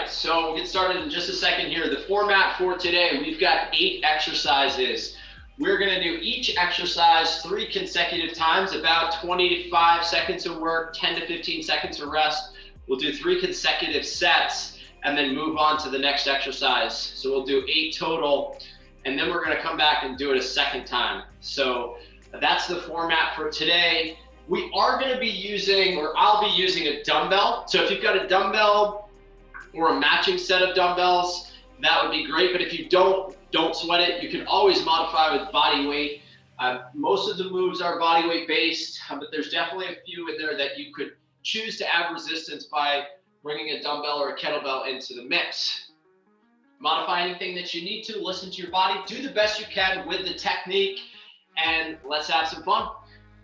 right, so we'll get started in just a second here. The format for today, we've got 8 exercises. We're gonna do each exercise 3 consecutive times, about 25 seconds of work, 10 to 15 seconds of rest. We'll do 3 consecutive sets and then move on to the next exercise. So we'll do 8 total, and then we're gonna come back and do it a second time. So that's the format for today. We are gonna be using, or I'll be using a dumbbell. So if you've got a dumbbell or a matching set of dumbbells, that would be great. But if you don't sweat it. You can always modify with body weight. Most of the moves are body weight based, but there's definitely a few in there that you could choose to add resistance by bringing a dumbbell or a kettlebell into the mix. Modify anything that you need to, listen to your body, do the best you can with the technique, and let's have some fun.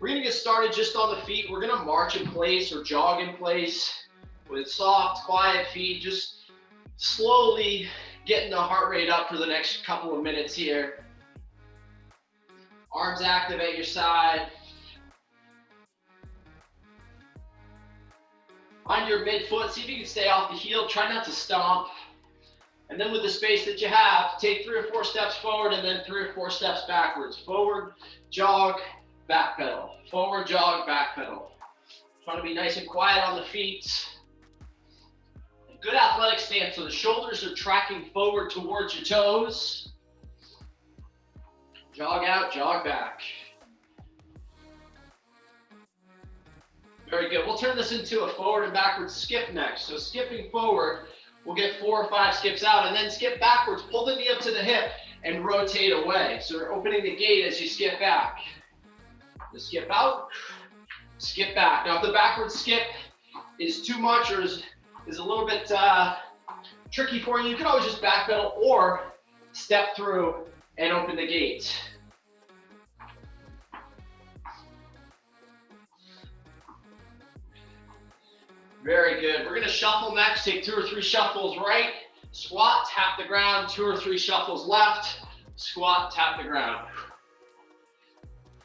We're gonna get started just on the feet. We're gonna march in place or jog in place with soft, quiet feet, just slowly getting the heart rate up for the next couple of minutes here. Arms active at your side. Find your midfoot, see if you can stay off the heel, try not to stomp. And then with the space that you have, take 3 or 4 steps forward and then 3 or 4 steps backwards. Forward, jog, back pedal. Forward, jog, back pedal. Trying to be nice and quiet on the feet. Good athletic stance, so the shoulders are tracking forward towards your toes. Jog out, jog back. Very good. We'll turn this into a forward and backward skip next. So skipping forward, we'll get 4 or 5 skips out, and then skip backwards. Pull the knee up to the hip and rotate away. So we're opening the gate as you skip back. The skip out, skip back. Now if the backward skip is too much or is a little bit tricky for you, you can always just back pedal or step through and open the gate. Very good. We're gonna shuffle next. Take 2 or 3 shuffles right, squat, tap the ground, 2 or 3 shuffles left, squat, tap the ground.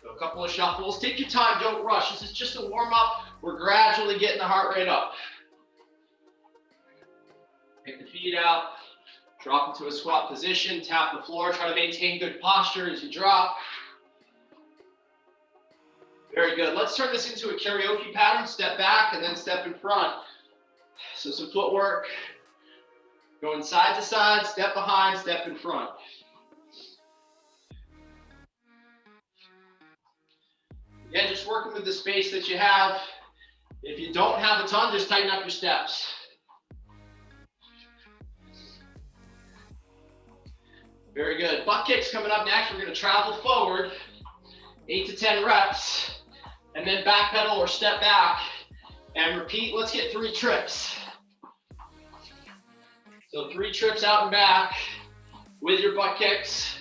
So a couple of shuffles. Take your time, don't rush. This is just a warm up. We're gradually getting the heart rate up. Take the feet out, drop into a squat position, tap the floor, try to maintain good posture as you drop. Very good. Let's turn this into a karaoke pattern. Step back and then step in front. So some footwork, going side to side, step behind, step in front. Again, just working with the space that you have. If you don't have a ton, just tighten up your steps. Very good. Butt kicks coming up next. We're going to travel forward, 8 to 10 reps, and then back pedal or step back and repeat. Let's get 3 trips. So 3 trips out and back with your butt kicks.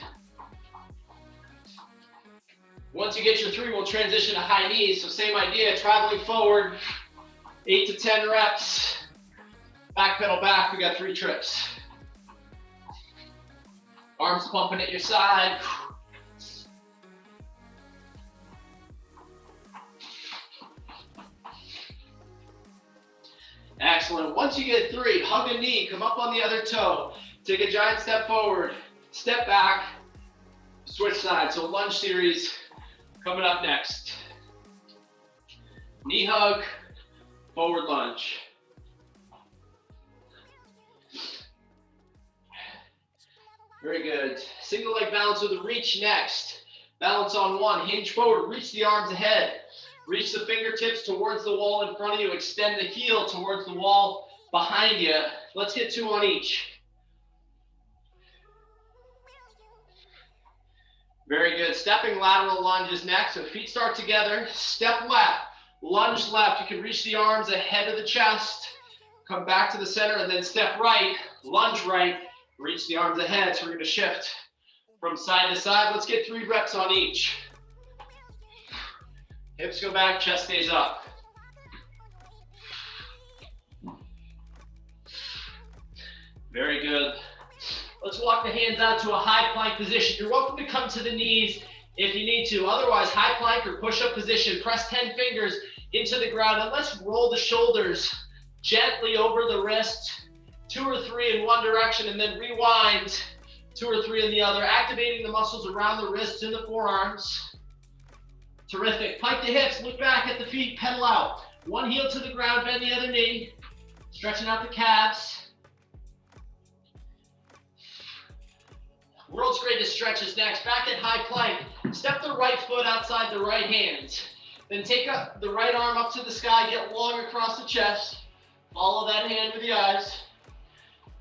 Once you get your 3, we'll transition to high knees. So same idea, traveling forward, 8 to 10 reps, back pedal back. We got 3 trips. Arms pumping at your side. Excellent. Once you get 3, hug a knee, come up on the other toe. Take a giant step forward, step back, switch sides. So lunge series coming up next. Knee hug, forward lunge. Very good. Single leg balance with a reach next. Balance on 1, hinge forward, reach the arms ahead. Reach the fingertips towards the wall in front of you. Extend the heel towards the wall behind you. Let's get 2 on each. Very good. Stepping lateral lunges next. So feet start together. Step left, lunge left. You can reach the arms ahead of the chest. Come back to the center and then step right, lunge right. Reach the arms ahead, so we're gonna shift from side to side. Let's get 3 reps on each. Hips go back, chest stays up. Very good. Let's walk the hands out to a high plank position. You're welcome to come to the knees if you need to. Otherwise, high plank or push-up position. Press 10 fingers into the ground, and let's roll the shoulders gently over the wrist 2 or 3 in one direction, and then rewind 2 or 3 in the other, activating the muscles around the wrists and the forearms. Terrific. Pike the hips, look back at the feet, pedal out. One heel to the ground, bend the other knee. Stretching out the calves. World's greatest stretch is next. Back at high plank. Step the right foot outside the right hand. Then take up the right arm up to the sky, get long across the chest. Follow that hand with the eyes.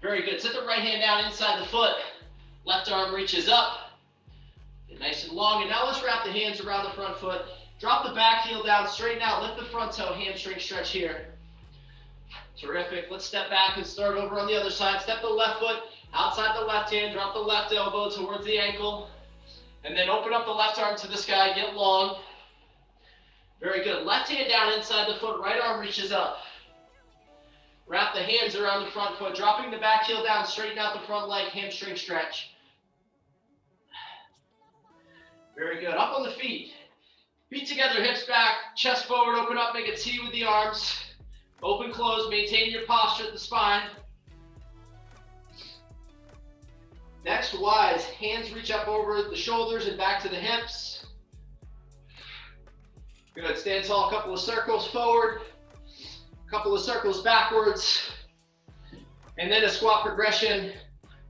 Very good. Set the right hand down inside the foot. Left arm reaches up. Get nice and long. And now let's wrap the hands around the front foot. Drop the back heel down, straighten out, lift the front toe, hamstring stretch here. Terrific. Let's step back and start over on the other side. Step the left foot outside the left hand, drop the left elbow towards the ankle, and then open up the left arm to the sky, get long. Very good. Left hand down inside the foot, right arm reaches up. Wrap the hands around the front foot, dropping the back heel down, straighten out the front leg, hamstring stretch. Very good. Up on the feet. Feet together, hips back, chest forward, open up, make a T with the arms. Open, close, maintain your posture at the spine. Next, wise, hands reach up over the shoulders and back to the hips. Good, stand tall, a couple of circles forward, a couple of circles backwards, and then a squat progression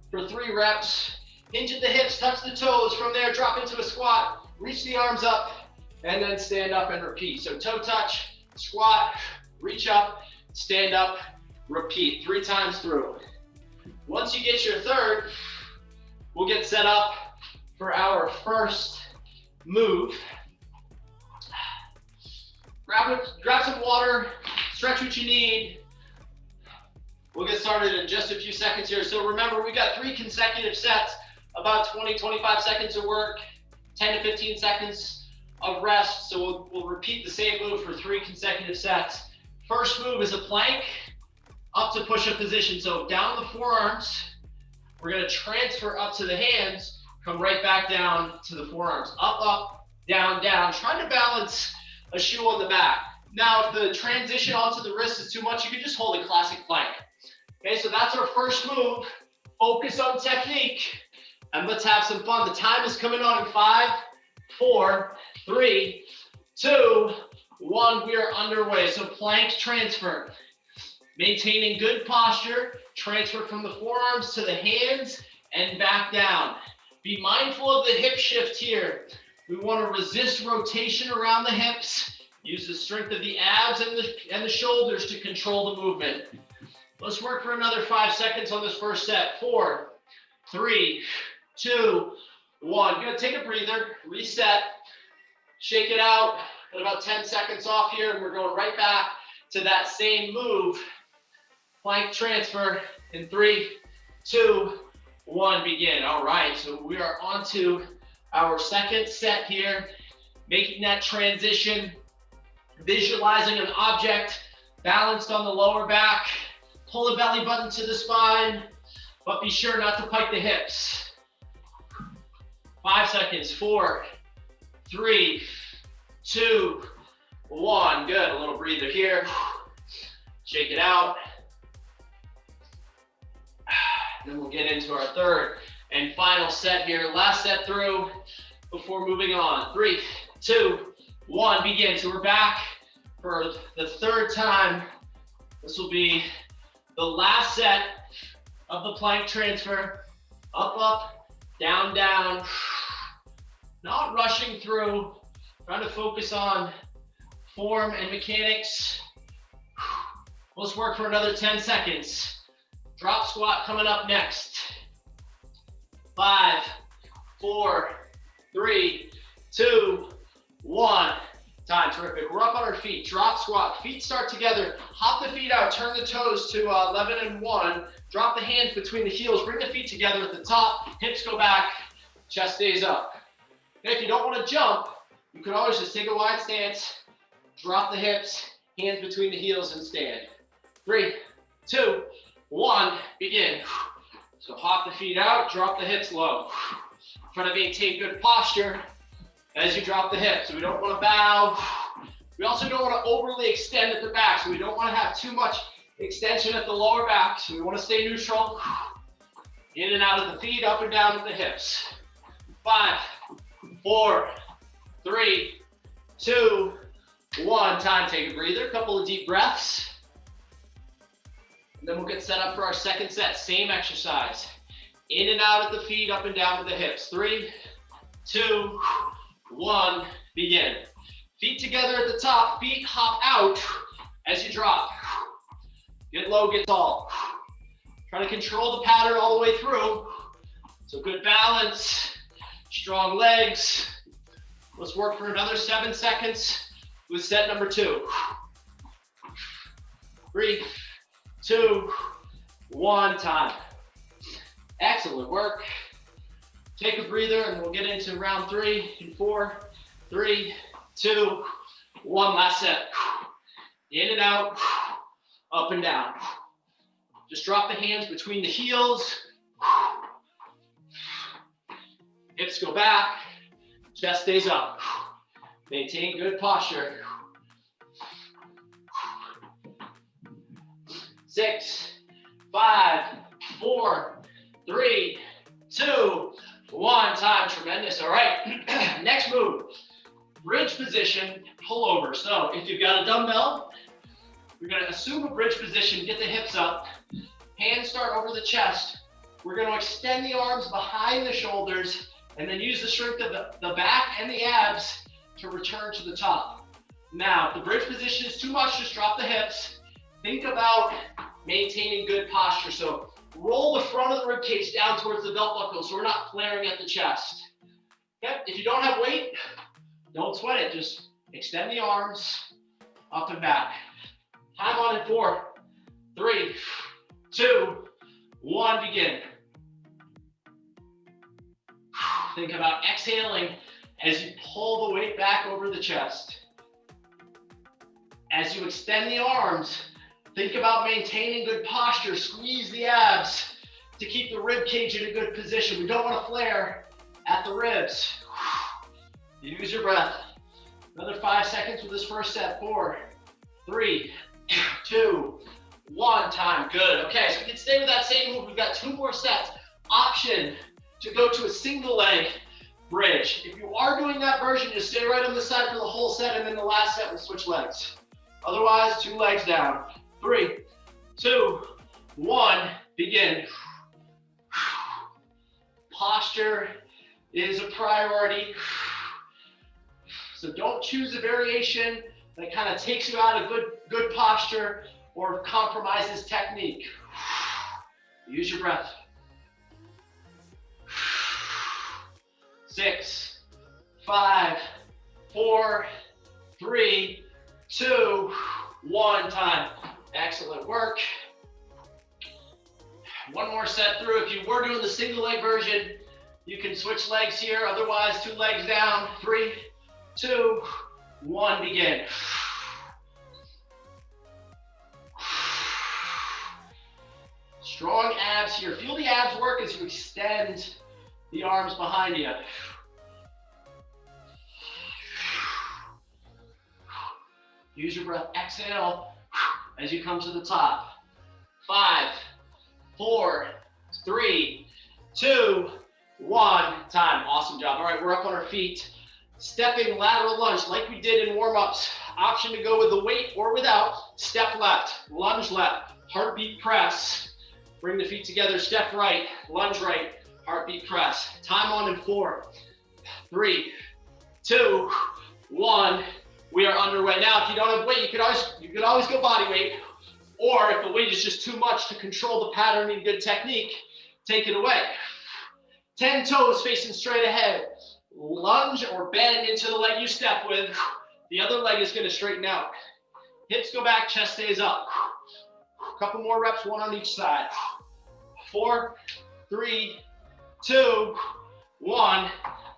for 3 reps. Hinge at the hips, touch the toes. From there, drop into a squat, reach the arms up, and then stand up and repeat. So toe touch, squat, reach up, stand up, repeat 3 times through. Once you get your third, we'll get set up for our first move. Grab some water, stretch what you need. We'll get started in just a few seconds here. So remember, we got 3 consecutive sets, about 20, 25 seconds of work, 10 to 15 seconds of rest. So we'll repeat the same move for 3 consecutive sets. First move is a plank, up to push-up position. So down the forearms, we're gonna transfer up to the hands, come right back down to the forearms. Up, up, down, down. Trying to balance a shoe on the back. Now, if the transition onto the wrist is too much, you can just hold a classic plank. Okay, so that's our first move. Focus on technique, and let's have some fun. The time is coming on in 5, 4, 3, 2, 1. We are underway. So plank transfer. Maintaining good posture, transfer from the forearms to the hands and back down. Be mindful of the hip shift here. We want to resist rotation around the hips. Use the strength of the abs and the shoulders to control the movement. Let's work for another 5 seconds on this first set. 4, 3, 2, 1. Good. Take a breather, reset, shake it out. Got about 10 seconds off here, and we're going right back to that same move. Plank transfer in 3, 2, 1, begin. All right, so we are on to our second set here, making that transition, visualizing an object balanced on the lower back. Pull the belly button to the spine, but be sure not to pike the hips. 5 seconds, 4, 3, 2, 1. Good, a little breather here. Shake it out. Then we'll get into our third and final set here. Last set through before moving on. 3, 2, 1, begin. So we're back for the third time. This will be the last set of the plank transfer. Up, up, down, down. Not rushing through. Trying to focus on form and mechanics. Let's work for another 10 seconds. Drop squat coming up next. 5, 4, 3, 2, 1. Time, terrific. We're up on our feet. Drop squat. Feet start together. Hop the feet out. Turn the toes to 11 and 1. Drop the hands between the heels. Bring the feet together at the top. Hips go back. Chest stays up. Okay, if you don't want to jump, you can always just take a wide stance. Drop the hips. Hands between the heels and stand. 3, 2, 1, begin. So hop the feet out, drop the hips low. Try to maintain good posture as you drop the hips. So we don't want to bow. We also don't want to overly extend at the back, so we don't want to have too much extension at the lower back, so we want to stay neutral. In and out of the feet, up and down with the hips. 5, 4, 3, 2, 1. Time, take a breather, couple of deep breaths. And then we'll get set up for our second set, same exercise. In and out of the feet, up and down with the hips. 3, 2, 1, begin. Feet together at the top, feet hop out as you drop. Get low, get tall. Try to control the pattern all the way through. So good balance, strong legs. Let's work for another 7 seconds with set number 2. 3, 2, 1, time. Excellent work. Take a breather and we'll get into round 3 in 4, 3, 2, 1. Last set. In and out, up and down. Just drop the hands between the heels. Hips go back, chest stays up. Maintain good posture. 6, 5, 4, 3, 2, 1. Time, tremendous. All right, next move. Bridge position, pull over. So if you've got a dumbbell, you're gonna assume a bridge position, get the hips up, hands start over the chest. We're gonna extend the arms behind the shoulders and then use the strength of the back and the abs to return to the top. Now, if the bridge position is too much, just drop the hips. Think about maintaining good posture. So roll the front of the rib cage down towards the belt buckle so we're not flaring at the chest. Okay? If you don't have weight, don't sweat it. Just extend the arms up and back. Time on in 4, 3, 2, 1, begin. Think about exhaling as you pull the weight back over the chest. As you extend the arms, think about maintaining good posture. Squeeze the abs to keep the rib cage in a good position. We don't want to flare at the ribs. Use your breath. Another 5 seconds with this first set. 4, 3, 2, 1. Time. Good. Okay, so we can stay with that same move. We've got 2 more sets. Option to go to a single leg bridge. If you are doing that version, just stay right on the side for the whole set, and then the last set we'll switch legs. Otherwise, 2 legs down. 3, 2, 1, begin. Posture is a priority. So don't choose a variation that kind of takes you out of good posture or compromises technique. Use your breath. 6, 5, 4, 3, 2, 1. Time. Excellent work. One more set through. If you were doing the single leg version, you can switch legs here. Otherwise, 2 legs down. 3, 2, 1, begin. Strong abs here. Feel the abs work as you extend the arms behind you. Use your breath. Exhale as you come to the top. 5, 4, 3, 2, 1. Time. Awesome job. All right, we're up on our feet. Stepping lateral lunge like we did in warm-ups. Option to go with the weight or without. Step left, lunge left, heartbeat press. Bring the feet together, step right, lunge right, heartbeat press. Time on in 4, 3, 2, 1. We are underway. Now, if you don't have weight, you could always go body weight. Or if the weight is just too much to control the pattern and good technique, take it away. 10 toes facing straight ahead. Lunge or bend into the leg you step with. The other leg is going to straighten out. Hips go back, chest stays up. A couple more reps, 1 on each side. 4, 3, 2, 1.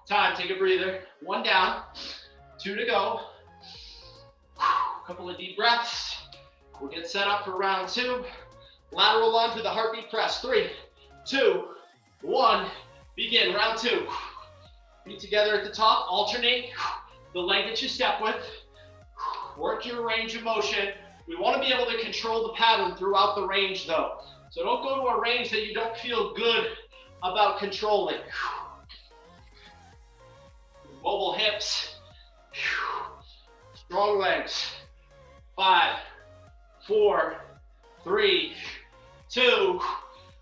Time. Take a breather. 1 down, 2 to go. A couple of deep breaths. We'll get set up for round 2. Lateral lunge with a heartbeat press. 3, 2, 1. Begin. Round 2. Feet together at the top. Alternate the leg that you step with. Work your range of motion. We want to be able to control the pattern throughout the range though. So don't go to a range that you don't feel good about controlling. Mobile hips, strong legs. 5, 4, 3, 2,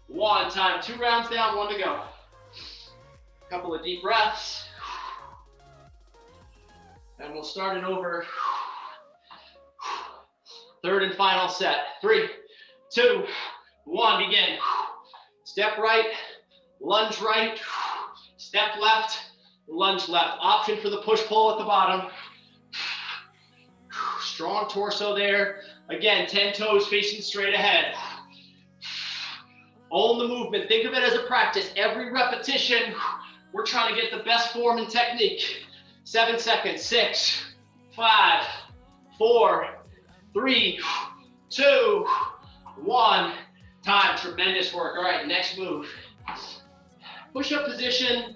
1. Time. 2 rounds down, 1 to go. Couple of deep breaths. And we'll start it over. Third and final set. 3, 2, 1, begin. Step right, lunge right, step left, lunge left. Option for the push-pull at the bottom. Strong torso there. Again, 10 toes facing straight ahead. Own the movement. Think of it as a practice. Every repetition, we're trying to get the best form and technique. 7 seconds. 6, 5, 4, 3, 2, 1. Time. Tremendous work. All right, next move. Push-up position,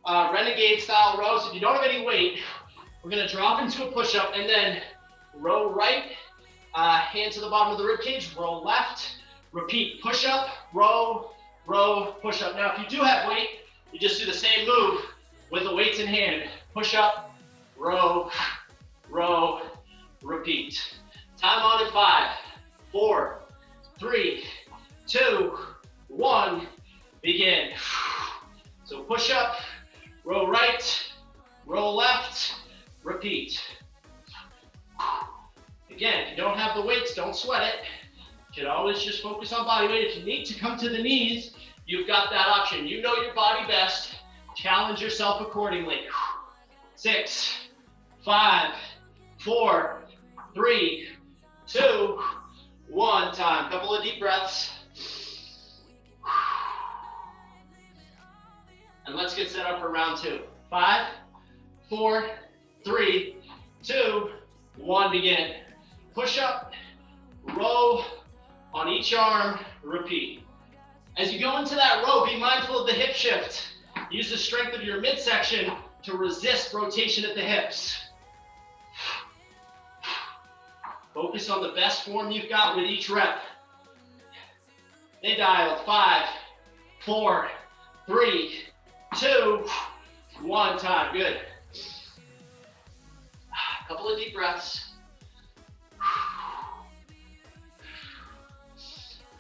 renegade style row. So if you don't have any weight, we're gonna drop into a push-up and then row right, hand to the bottom of the rib cage, row left, repeat, push-up, row, row, push-up. Now, if you do have weight, you just do the same move with the weights in hand. Push-up, row, row, repeat. Time on in 5, 4, 3, 2, 1, begin. So push up, row right, row left, repeat. Again, if you don't have the weights, don't sweat it. You can always just focus on body weight. If you need to come to the knees, you've got that option. You know your body best. Challenge yourself accordingly. 6, 5, 4, 3, 2, 1. Time. Couple of deep breaths. And let's get set up for round 2. 5, 4, 3, 2, 1, begin. Push up, row on each arm, repeat. As you go into that row, be mindful of the hip shift. Use the strength of your midsection to resist rotation at the hips. Focus on the best form you've got with each rep. They dialed. 5, 4, 3, 2, 1. Time. Good. Couple of deep breaths.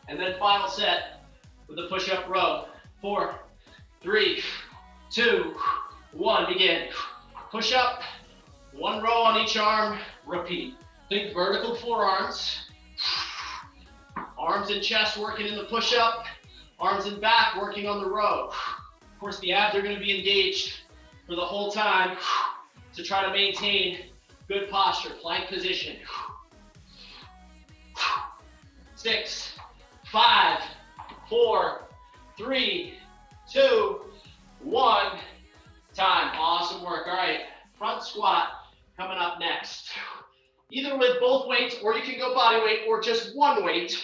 And then final set with the push-up row. 4, 3, 2, 1. Begin. Push up. 1 row on each arm. Repeat. Think vertical forearms. Arms and chest working in the push-up. Arms and back working on the row. Of course, the abs are going to be engaged for the whole time to try to maintain good posture, plank position. 6, 5, 4, 3, 2, 1. Time. Awesome work. All right, front squat coming up next. Either with both weights, or you can go body weight, or just one weight.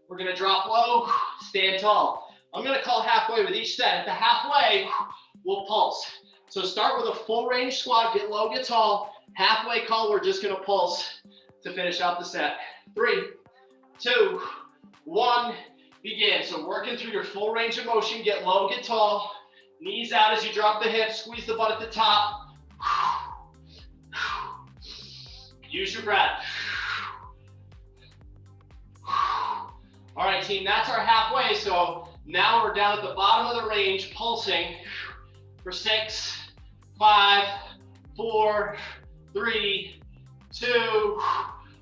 We're gonna drop low, stand tall. I'm gonna call halfway with each set. At the halfway, we'll pulse. So start with a full range squat, get low, get tall. Halfway call, we're just gonna pulse to finish out the set. 3, 2, 1, begin. So working through your full range of motion, get low, get tall. Knees out as you drop the hips, squeeze the butt at the top. Use your breath. All right, team, that's our halfway. So now we're down at the bottom of the range, pulsing for 6, 5, 4, 3, 2,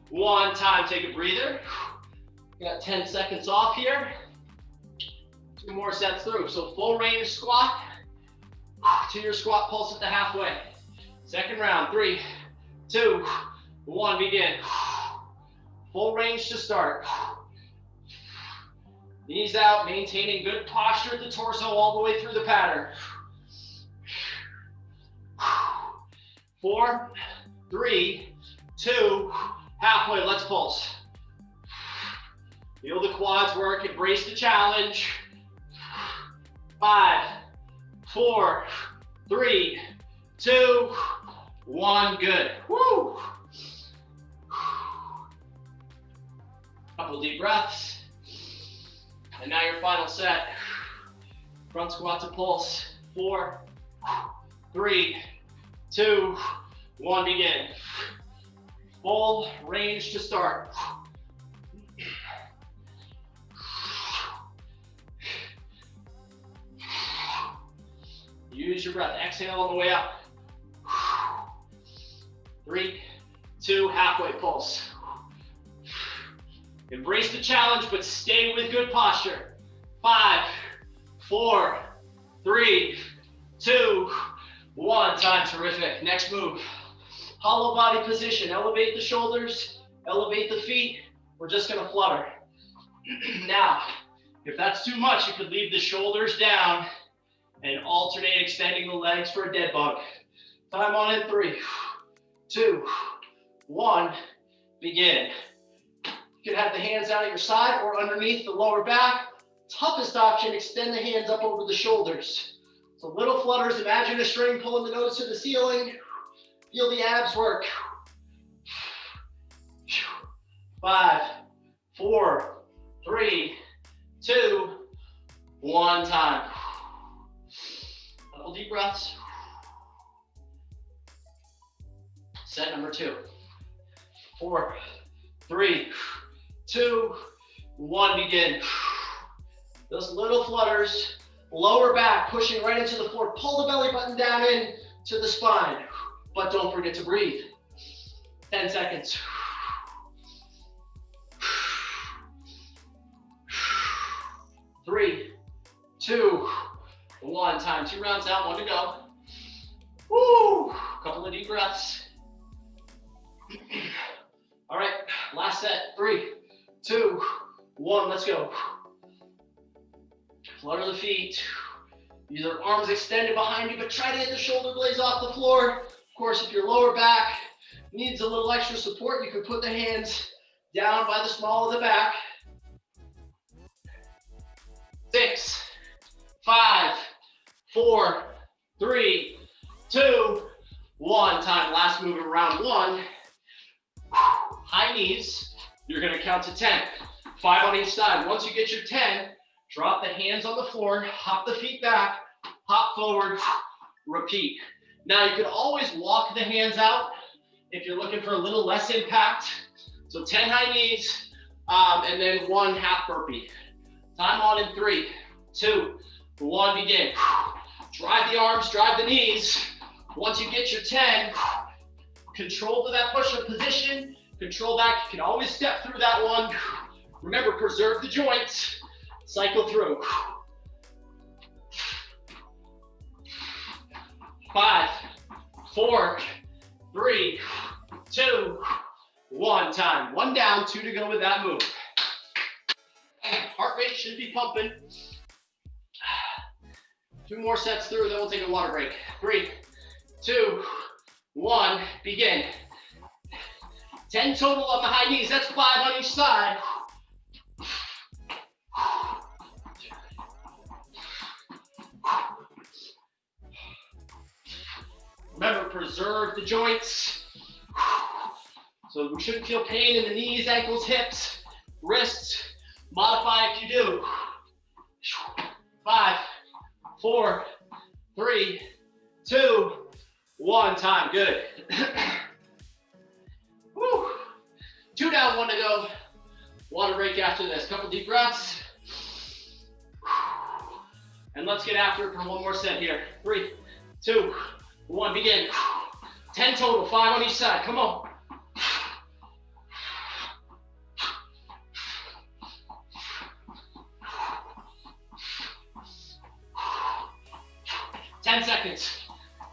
1. Time. Take a breather. Got 10 seconds off here. 2 more sets through. So full range squat to your squat pulse at the halfway. Second round. 3, 2, 1. Begin. Full range to start. Knees out, maintaining good posture at the torso all the way through the pattern. 4, 3, 2, halfway. Let's pulse. Feel the quads work, embrace the challenge. 5, 4, 3, 2, 1. Good. Woo. Couple deep breaths. And now your final set. Front squat to pulse. 4, 3, 2, 1, begin. Full range to start. Use your breath. Exhale on the way out. 3, 2, halfway pulse. Embrace the challenge, but stay with good posture. 5, 4, 3, 2, 1. Time. Terrific. Next move. Hollow body position. Elevate the shoulders. Elevate the feet. We're just going to flutter. Now, if that's too much, you could leave the shoulders down and alternate extending the legs for a dead bug. Time on in 3, 2, 1. Begin. You can have the hands out at your side or underneath the lower back. Toughest option, extend the hands up over the shoulders. So little flutters, imagine a string pulling the nose to the ceiling. Feel the abs work. 5, 4, 3, 2, 1. Time. Couple deep breaths. Set number 2. 4, 3, 2, 1. Begin. Those little flutters, lower back pushing right into the floor. Pull the belly button down in to the spine, but don't forget to breathe. 10 seconds. 3, 2, 1. Time. 2 rounds out, 1 to go. Woo! Couple of deep breaths. All right, last set. 3, 2, 1. Let's go. Flutter the feet. Either arms extended behind you, but try to get the shoulder blades off the floor. Of course, if your lower back needs a little extra support, you can put the hands down by the small of the back. 6, 5, 4, 3, 2, 1. Time. Last move of round 1. High knees. You're going to count to 10. 5 on each side. Once you get your 10, drop the hands on the floor, hop the feet back, hop forward, repeat. Now you can always walk the hands out if you're looking for a little less impact. So 10 high knees, and then 1 half burpee. Time on in 3, 2, 1, begin. Drive the arms, drive the knees. Once you get your 10, control to that push-up position, control back. You can always step through that one. Remember, preserve the joints. Cycle through. 5, 4, 3, 2, 1. Time. 1 down, 2 to go with that move. Heart rate should be pumping. 2 more sets through, then we'll take a water break. 3, 2, 1. Begin. 10 total on the high knees. That's 5 on each side. Remember, preserve the joints. So we shouldn't feel pain in the knees, ankles, hips, wrists. Modify if you do. 5, 4, 3, 2, 1. Time. Good. Woo. 2 down, 1 to go. Water break after this. Couple deep breaths. And let's get after it for 1 more set here. 3, 2, 1. Begin. 10 total. 5 on each side. Come on.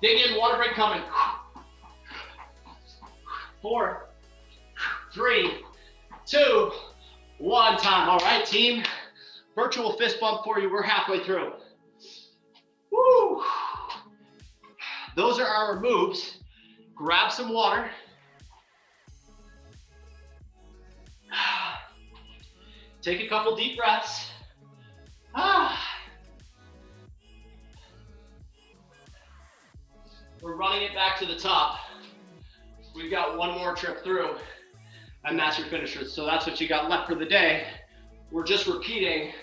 Dig in, water break coming. 4, 3, 2, 1. Time. All right, team. Virtual fist bump for you. We're halfway through. Woo! Those are our moves. Grab some water. Take a couple deep breaths. We're running it back to the top. We've got 1 more trip through. and that's your finisher. So that's what you got left for the day. We're just repeating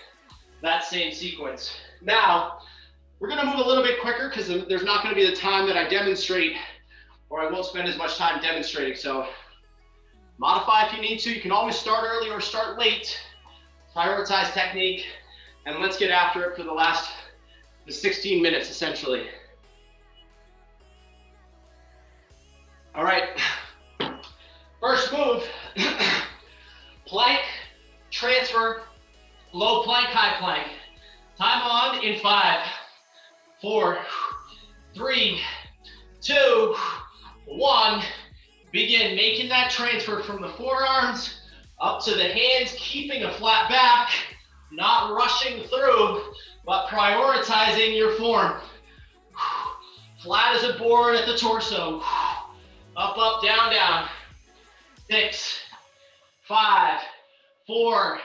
that same sequence. Now, we're gonna move a little bit quicker because there's not gonna be the time that I demonstrate, or I won't spend as much time demonstrating. So modify if you need to. You can always start early or start late. Prioritize technique, and let's get after it for the 16 minutes essentially. All right, first move, plank, transfer, low plank, high plank. Time on in 5, 4, 3, 2, 1. Begin making that transfer from the forearms up to the hands, keeping a flat back, not rushing through, but prioritizing your form. Flat as a board at the torso. Up, up, down, down. 6, 5, 4,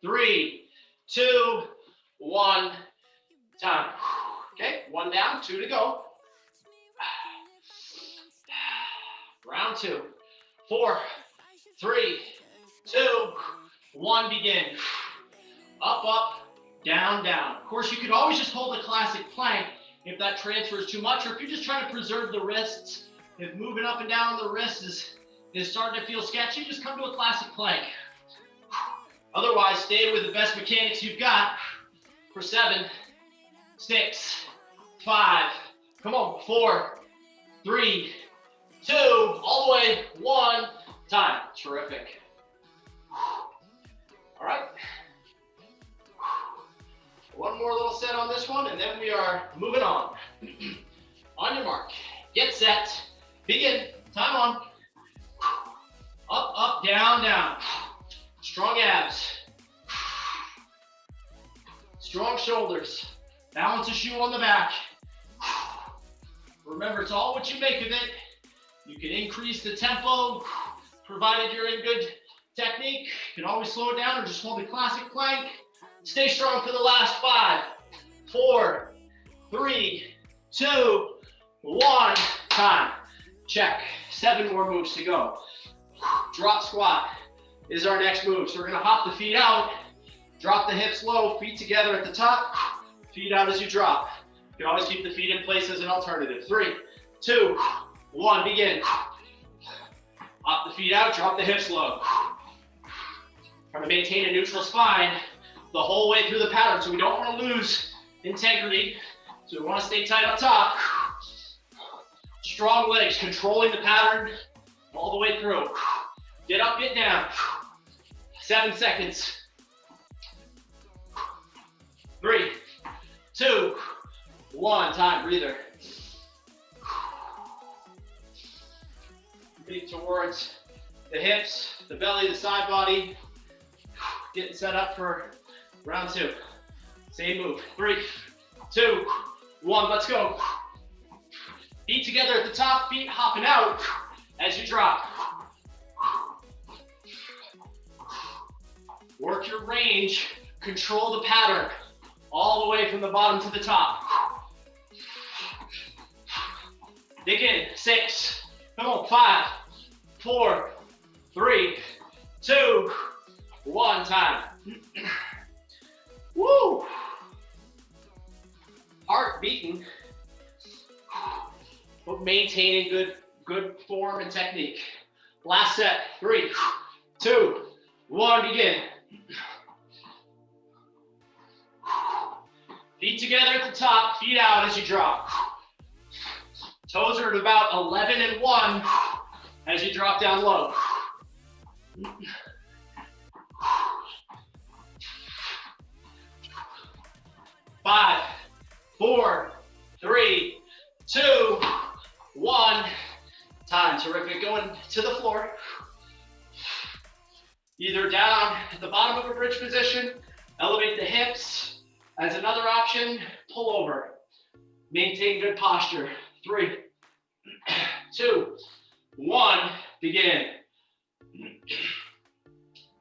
3, 2, 1. Time. Okay, 1 down, 2 to go. Round 2. 4, 3, 2, 1, begin. Up, up, down, down. Of course, you could always just hold a classic plank if that transfer is too much, or if you're just trying to preserve the wrists. If moving up and down the wrist is starting to feel sketchy, just come to a classic plank. Otherwise, stay with the best mechanics you've got for 7, 6, 5, come on, 4, 3, 2, all the way, 1, time. Terrific. All right. One more little set on this one, and then we are moving on. On your mark, get set, begin, time on. Up, up, down, down. Strong abs. Strong shoulders. Balance a shoe on the back. Remember, it's all what you make of it. You can increase the tempo, provided you're in good technique. You can always slow it down or just hold the classic plank. Stay strong for the last 5, 4, 3, 2, 1. Time. Check. 7 more moves to go. Drop squat is our next move. So we're gonna hop the feet out, drop the hips low, feet together at the top, feet out as you drop. You can always keep the feet in place as an alternative. 3, 2, 1, begin. Hop the feet out, drop the hips low. Trying to maintain a neutral spine the whole way through the pattern, so we don't want to lose integrity. So we want to stay tight up top. Strong legs, controlling the pattern all the way through. Get up, get down. 7 seconds. 3, 2, 1. Time, breather. Moving towards the hips, the belly, the side body. Getting set up for round 2. Same move. 3, 2, 1. Let's go. Feet together at the top, feet hopping out as you drop. Work your range, control the pattern all the way from the bottom to the top. Dig in. 6, come on, 5, 4, 3, 2, 1. Time. Woo! Heart beating, but maintaining good form and technique. Last set. 3, 2, 1. Begin. Feet together at the top, feet out as you drop. Toes are at about 11 and 1 as you drop down low. 5, 4, 3, 2, 1. Time. Terrific. Going to the floor. Either down at the bottom of a bridge position, elevate the hips. As another option, pull over. Maintain good posture. 3, 2, 1. Begin.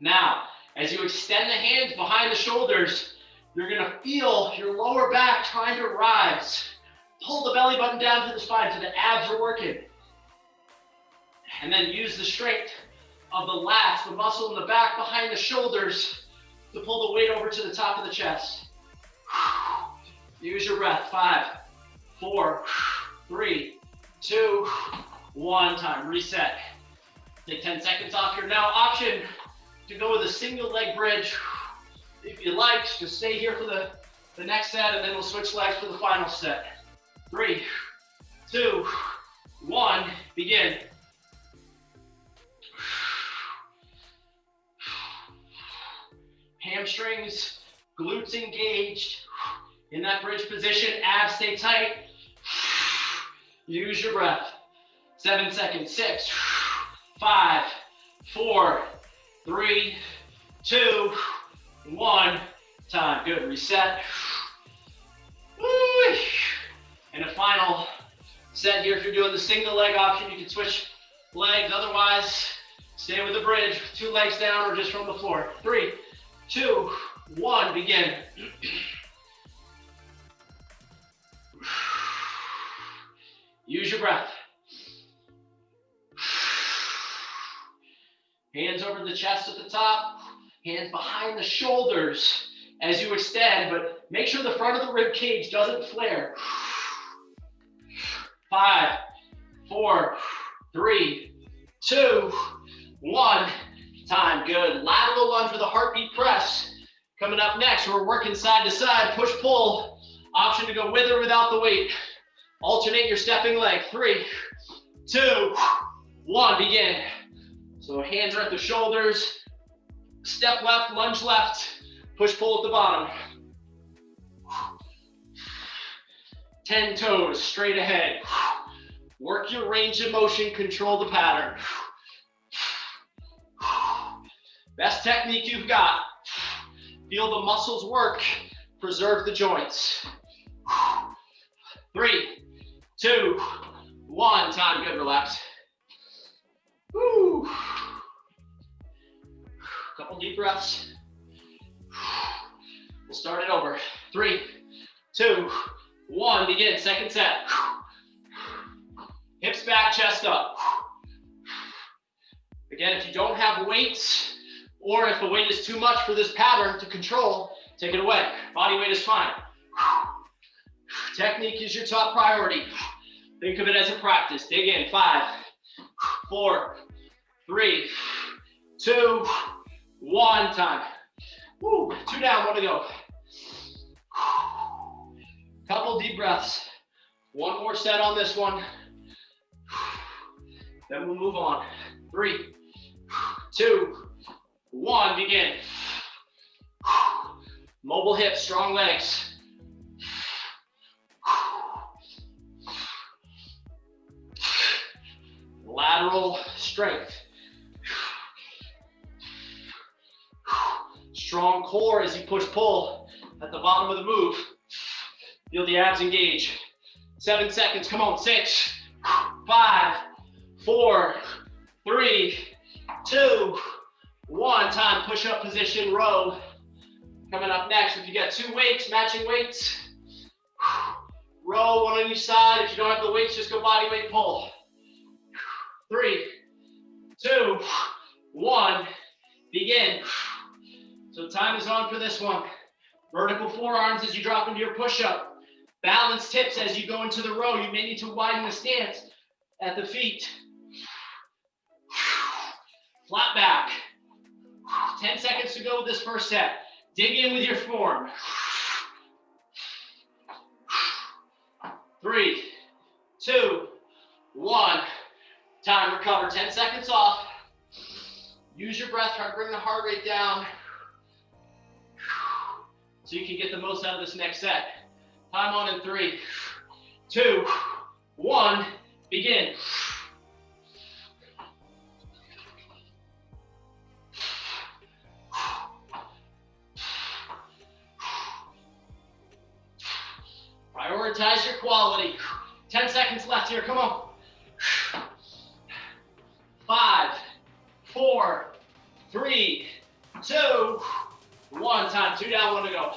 Now, as you extend the hands behind the shoulders, you're gonna feel your lower back trying to rise. Pull the belly button down to the spine so the abs are working. And then use the strength of the lats, the muscle in the back behind the shoulders, to pull the weight over to the top of the chest. Use your breath. 5, 4, 3, 2, 1. Time. Reset. Take 10 seconds off here. Now, option to go with a single leg bridge. If you like, just stay here for the next set, and then we'll switch legs for the final set. 3, 2, 1. Begin. Hamstrings, glutes engaged. In that bridge position, abs stay tight. Use your breath. 7 seconds. 6, 5, 4, 3, 2, 1. Time. Good. Reset. And a final set here. If you're doing the single leg option, you can switch legs. Otherwise, stay with the bridge. 2 legs down or just from the floor. 3, 2, 1. Begin. Use your breath. Hands over the chest at the top. Hands behind the shoulders as you extend, but make sure the front of the rib cage doesn't flare. 5, 4, 3, 2, 1. Time. Good. Lateral lunge with a heartbeat press. Coming up next, we're working side to side, push pull. Option to go with or without the weight. Alternate your stepping leg. 3, 2, 1. Begin. So hands are at the shoulders. Step left, lunge left. Push pull at the bottom. 10 toes straight ahead. Work your range of motion, control the pattern. Best technique you've got. Feel the muscles work, preserve the joints. 3, 2, 1. Time. Good. Relax. Woo. Couple deep breaths. We'll start it over. 3, 2, 1. Begin. Second set. Hips back, chest up. Again, if you don't have weights, or if the weight is too much for this pattern to control, take it away. Body weight is fine. Technique is your top priority. Think of it as a practice. Dig in. 5, 4, 3, 2, 1. Time. Woo. 2 down. 1 to go. Couple deep breaths. 1 more set on this one. Then we'll move on. 3, 2, 1. Begin. Mobile hips, strong legs. Lateral strength. Strong core as you push pull at the bottom of the move. Feel the abs engage. 7 seconds. Come on. 6, 5, 4, 3, 2, 1. Time. Push up position, row. Coming up next, if you got 2 weights, matching weights, row 1 on each side. If you don't have the weights, just go body weight pull. 3, 2, 1. Begin. So time is on for this one. Vertical forearms as you drop into your push-up. Balance hips as you go into the row. You may need to widen the stance at the feet. Flat back. 10 seconds to go with this first set. Dig in with your form. 3, 2, 1. Time. Recover. 10 seconds off. Use your breath. Try to bring the heart rate down so you can get the most out of this next set. Time on in 3, 2, 1. Begin. Prioritize your quality. 10 seconds left here. Come on. 5, 4, 3, 2, 1. Time. 2 down, 1 to go.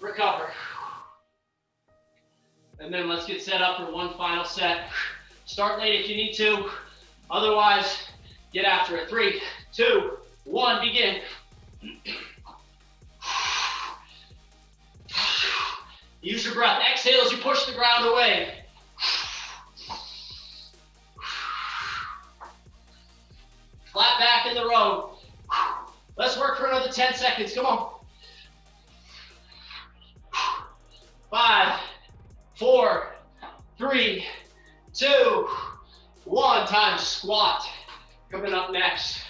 Recover. And then let's get set up for one final set. Start late if you need to. Otherwise, Get after it. 3, 2, 1, begin. Use your breath. Exhale as you push the ground away. Flat back in the row. Let's work for another 10 seconds. Come on. 5, 4, 3, 2, 1. Time. Squat. Coming up next.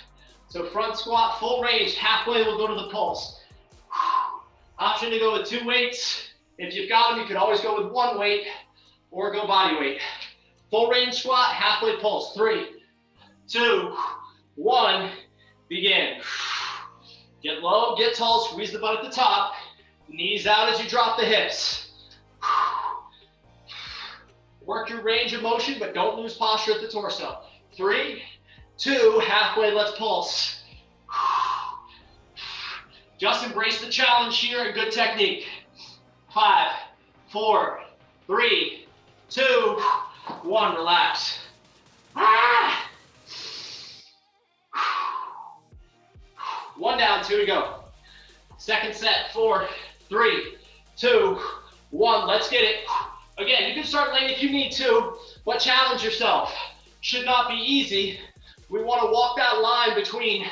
So front squat, full range. Halfway, we'll go to the pulse. Option to go with 2 weights. If you've got them, you could always go with 1 weight or go body weight. Full range squat, halfway pulse. 3, 2, 1, begin. Get low, get tall, squeeze the butt at the top. Knees out as you drop the hips. Work your range of motion, but don't lose posture at the torso. 3, 2, halfway, let's pulse. Just embrace the challenge here and good technique. 5, 4, 3, 2, 1, relax. One down, 2 to go. Second set, 4, 3, 2, 1, let's get it. Again, you can start late if you need to, but challenge yourself. Should not be easy. We want to walk that line between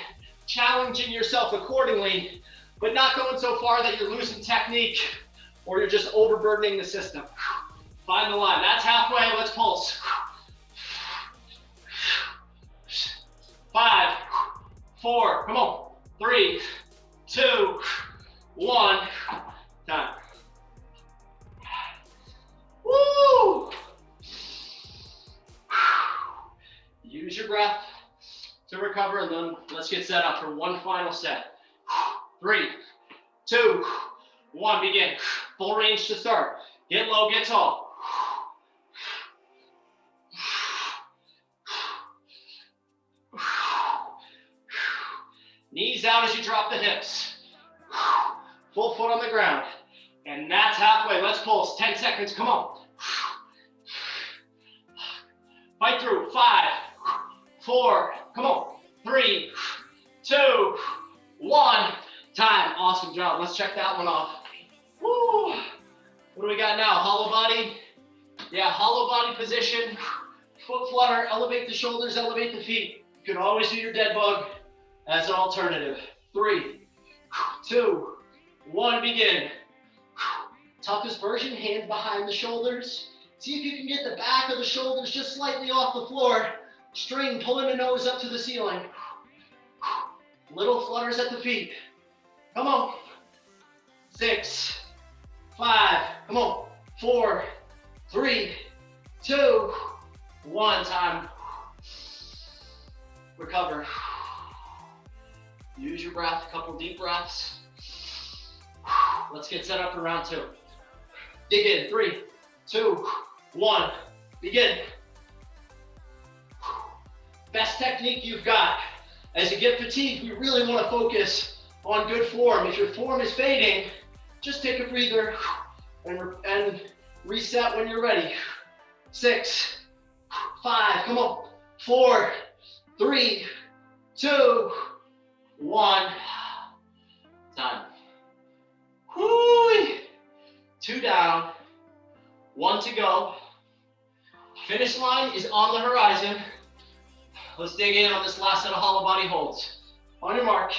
challenging yourself accordingly, but not going so far that you're losing technique or you're just overburdening the system. Find the line. That's halfway. Let's pulse. 5, 4, come on. 3, 2, 1. Time. Woo! Use your breath to recover, and then let's get set up for one final set. 3, 2, 1, begin. Full range to start. Get low, get tall. Knees out as you drop the hips. Full foot on the ground. And that's halfway. Let's pulse. 10 seconds. Come on. Fight through. 5, 4, come on. 3, 2, 1. Time. Awesome job. Let's check that one off. Woo. What do we got now? Hollow body. Yeah, hollow body position. Foot flutter. Elevate the shoulders, elevate the feet. You can always do your dead bug as an alternative. 3, 2, 1, begin. Toughest version, hands behind the shoulders. See if you can get the back of the shoulders just slightly off the floor. String, pulling the nose up to the ceiling. Little flutters at the feet. Come on. 6, 5, come on. 4, 3, 2, 1. Time. Recover. Use your breath, a couple deep breaths. Let's get set up for round 2. Dig in. 3, 2, 1. Begin. Best technique you've got. As you get fatigued, we really want to focus on good form. If your form is fading, just take a breather and reset when you're ready. 6, 5, come on. 4, 3, 2, 1. Time. Whoo! 2 down, 1 to go. Finish line is on the horizon. Let's dig in on this last set of hollow body holds. On your mark,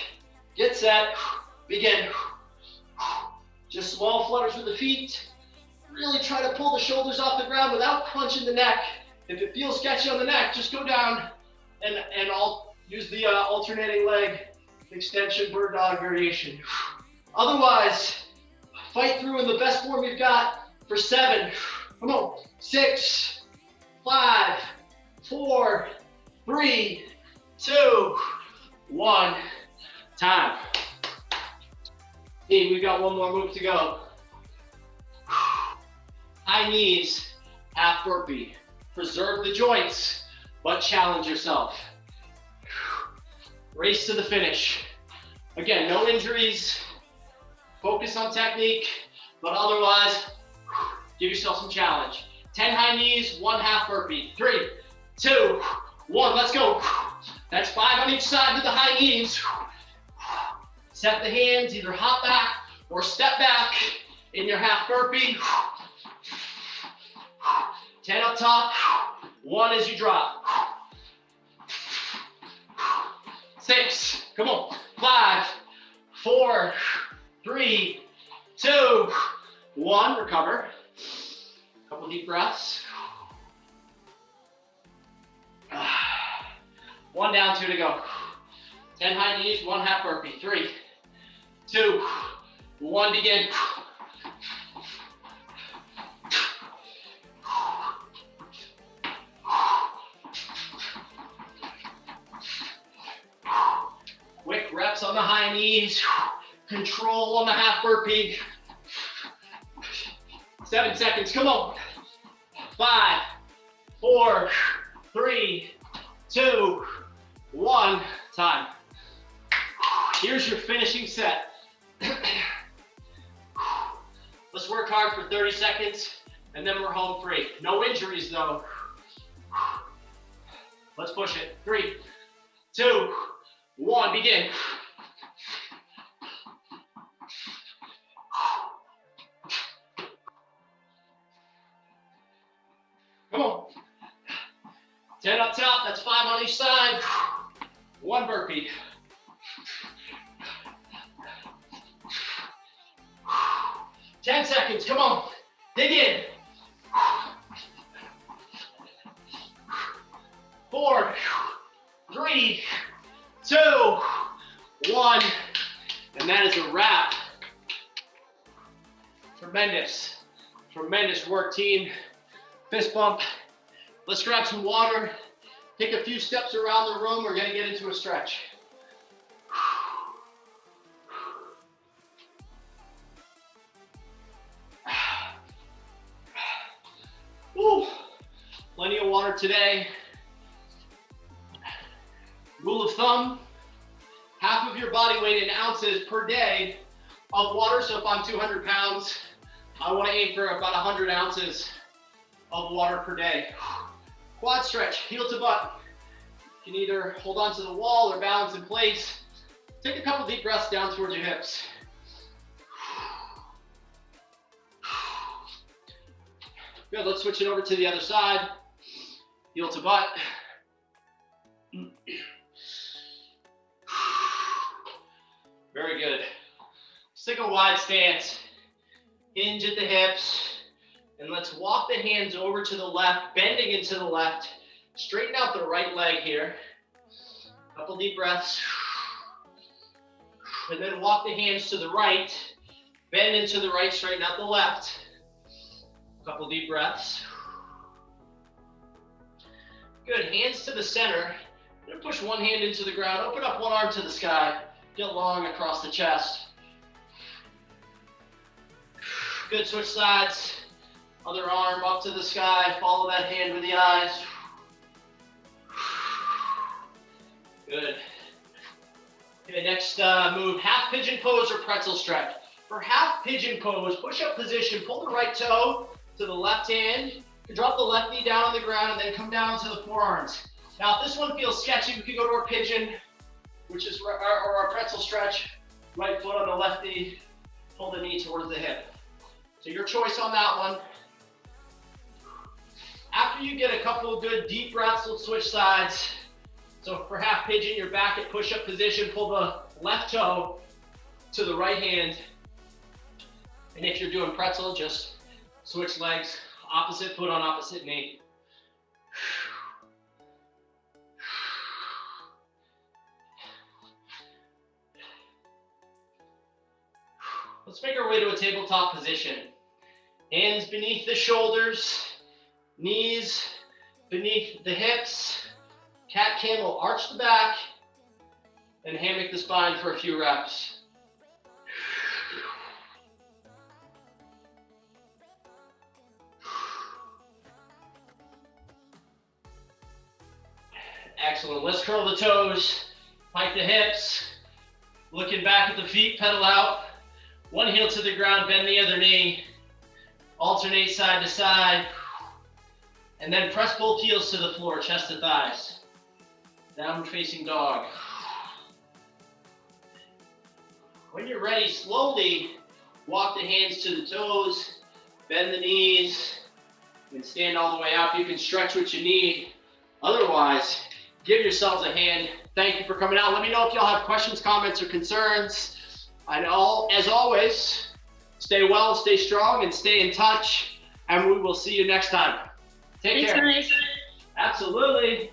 get set, begin. Just small flutters with the feet. Really try to pull the shoulders off the ground without crunching the neck. If it feels sketchy on the neck, just go down and I'll use the alternating leg extension bird dog variation. Otherwise, fight through in the best form you've got for 7. Come on. 6, 5, 4, 3, 2, 1. Time. Team, we've got one more move to go. High knees, half burpee. Preserve the joints, but challenge yourself. Race to the finish. Again, no injuries. Focus on technique, but otherwise, give yourself some challenge. 10 high knees, 1 half burpee. 3, 2, 1, let's go. That's 5 on each side with the high knees. Set the hands, either hop back or step back in your half burpee. 10 up top, 1 as you drop. 6, come on, 5, 4, 3, 2, 1, recover. Couple deep breaths. 1 down, 2 to go. 10 high knees, 1 half burpee. 3, 2, 1, begin. Quick reps on the high knees. Control on the half burpee. 7 seconds, come on. 5, 4, 3, 2, 1, time. Here's your finishing set. Let's work hard for 30 seconds and then we're home free. No injuries though. Let's push it. 3, 2, 1, begin. Come on. 10 up top, that's 5 on each side. 1 burpee. 10 seconds, come on. Dig in. 4, 3, 2, 1. And that is a wrap. Tremendous, tremendous work, team. Fist bump. Let's grab some water. Take a few steps around the room. We're going to get into a stretch. Woo. Plenty of water today. Rule of thumb, half of your body weight in ounces per day of water. So if I'm 200 pounds, I want to aim for about 100 ounces of water per day. Quad stretch, heel to butt. You can either hold on to the wall or balance in place. Take a couple deep breaths down towards your hips. Good, let's switch it over to the other side. Heel to butt. Very good. Let's take a wide stance. Hinge at the hips. And let's walk the hands over to the left, bending into the left. Straighten out the right leg here. Couple deep breaths. And then walk the hands to the right. Bend into the right, straighten out the left. Couple deep breaths. Good, hands to the center. I'm gonna push one hand into the ground, open up one arm to the sky. Get long across the chest. Good, switch sides. Other arm up to the sky, follow that hand with the eyes. Good. Okay, next move, half pigeon pose or pretzel stretch. For half pigeon pose, push up position, pull the right toe to the left hand, drop the left knee down on the ground and then come down to the forearms. Now if this one feels sketchy, we can go to our pigeon, which is or our pretzel stretch. Right foot on the left knee, pull the knee towards the hip. So your choice on that one. After you get a couple of good deep breaths, we'll switch sides. So for half pigeon, you're back at push-up position, pull the left toe to the right hand. And if you're doing pretzel, just switch legs, opposite foot on opposite knee. Let's make our way to a tabletop position. Hands beneath the shoulders, knees beneath the hips. Cat camel, arch the back, and hammock the spine for a few reps. Excellent, let's curl the toes, pike the hips, looking back at the feet, pedal out. One heel to the ground, bend the other knee, alternate side to side, and then press both heels to the floor, chest to thighs. Downward facing dog. When you're ready, slowly walk the hands to the toes, bend the knees, and stand all the way up. You can stretch what you need. Otherwise, give yourselves a hand. Thank you for coming out. Let me know if y'all have questions, comments, or concerns. And as always, stay well, stay strong, and stay in touch. And we will see you next time. Take care. Thanks, guys. Absolutely.